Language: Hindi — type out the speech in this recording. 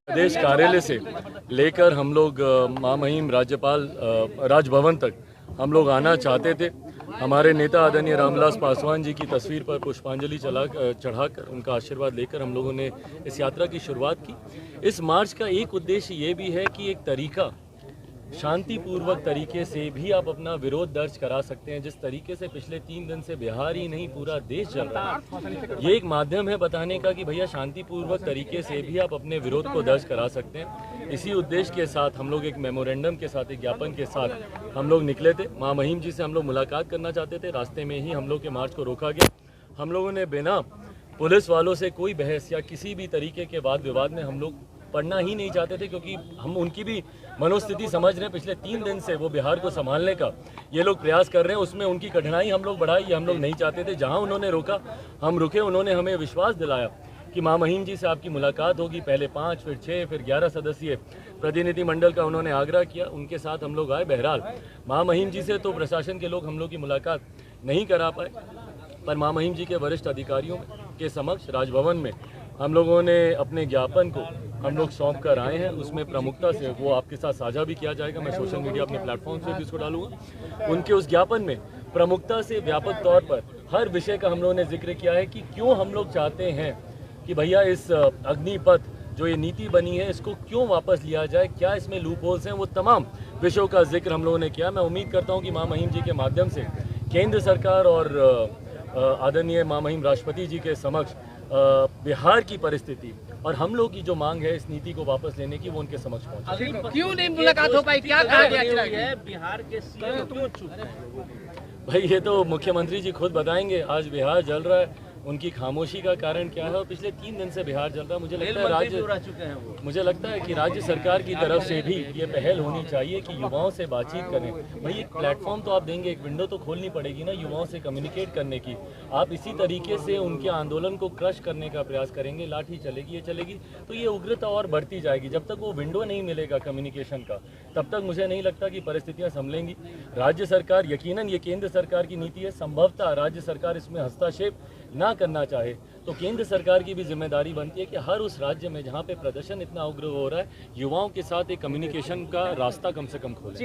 प्रदेश कार्यालय से लेकर हम लोग महामहिम राज्यपाल राजभवन तक हम लोग आना चाहते थे। हमारे नेता आदरणीय रामविलास पासवान जी की तस्वीर पर पुष्पांजलि चढ़ाकर उनका आशीर्वाद लेकर हम लोगों ने इस यात्रा की शुरुआत की। इस मार्च का एक उद्देश्य ये भी है कि एक तरीका शांतिपूर्वक तरीके से भी आप अपना विरोध दर्ज करा सकते हैं। जिस तरीके से पिछले 3 दिन से बिहार ही नहीं पूरा देश चल रहा है, ये एक माध्यम है बताने का कि भैया शांतिपूर्वक तरीके से भी आप अपने विरोध को दर्ज करा सकते हैं। इसी उद्देश्य के साथ हम लोग एक मेमोरेंडम के साथ, एक ज्ञापन के साथ हम लोग निकले थे। महामहिम जी से हम लोग मुलाकात करना चाहते थे। रास्ते में ही हम लोग के मार्च को रोका गया। हम लोगों ने बिना पुलिस वालों से कोई बहस या किसी भी तरीके के वाद विवाद में हम लोग पढ़ना ही नहीं चाहते थे, क्योंकि हम उनकी भी मनोस्थिति समझ रहे हैं। पिछले 3 दिन से वो बिहार को संभालने का ये लोग प्रयास कर रहे हैं, उसमें उनकी कठिनाई हम लोग बढ़ाई, ये हम लोग नहीं चाहते थे। जहां उन्होंने रोका हम रुके। उन्होंने हमें विश्वास दिलाया कि महामहिम जी से आपकी मुलाकात होगी। पहले 5, फिर 6, फिर 11 सदस्यीय प्रतिनिधिमंडल का उन्होंने आग्रह किया। उनके साथ हम लोग आए। बहरहाल महामहिम जी से तो प्रशासन के लोग हम लोग की मुलाकात नहीं करा पाए, पर महामहिम जी के वरिष्ठ अधिकारियों के समक्ष राजभवन में हम लोगों ने अपने ज्ञापन को हम लोग सौंप कर आए हैं। उसमें प्रमुखता से वो आपके साथ साझा भी किया जाएगा। मैं सोशल मीडिया अपने प्लेटफॉर्म से भी इसको डालूंगा। उनके उस ज्ञापन में प्रमुखता से व्यापक तौर पर हर विषय का हम लोगों ने जिक्र किया है कि क्यों हम लोग चाहते हैं कि भैया इस अग्निपथ जो ये नीति बनी है इसको क्यों वापस लिया जाए, क्या इसमें लूप होल्स हैं, वो तमाम विषयों का जिक्र हम लोगों ने किया। मैं उम्मीद करता हूँ कि महामहिम जी के माध्यम से केंद्र सरकार और आदरणीय महामहिम राष्ट्रपति जी के समक्ष बिहार की परिस्थिति और हम लोग की जो मांग है इस नीति को वापस लेने की, वो उनके समक्ष पहुंचे। क्यों नहीं मुलाकात हो पाई, क्या कहा गया? बिहार के सीएम क्यों चुप हैं? भाई ये तो मुख्यमंत्री जी खुद बताएंगे। आज बिहार जल रहा है, उनकी खामोशी का कारण क्या है? और पिछले 3 दिन से बिहार जल रहा है। मुझे लगता है कि राज्य सरकार की तरफ से भी ये पहल होनी चाहिए कि युवाओं से बातचीत करें। भाई एक प्लेटफॉर्म तो आप देंगे, एक विंडो तो खोलनी पड़ेगी ना युवाओं से कम्युनिकेट करने की। आप इसी तरीके से उनके आंदोलन को क्रश करने का प्रयास करेंगे, लाठी चलेगी, ये चलेगी, तो ये उग्रता और बढ़ती जाएगी। जब तक वो विंडो नहीं मिलेगा कम्युनिकेशन का, तब तक मुझे नहीं लगता कि परिस्थितियां संभलेंगी। राज्य सरकार, यकीनन ये केंद्र सरकार की नीति है, संभवतः राज्य सरकार इसमें हस्तक्षेप ना करना चाहे तो केंद्र सरकार की भी जिम्मेदारी बनती है कि हर उस राज्य में जहां पे प्रदर्शन इतना उग्र हो रहा है, युवाओं के साथ एक कम्युनिकेशन का रास्ता कम से कम खोले।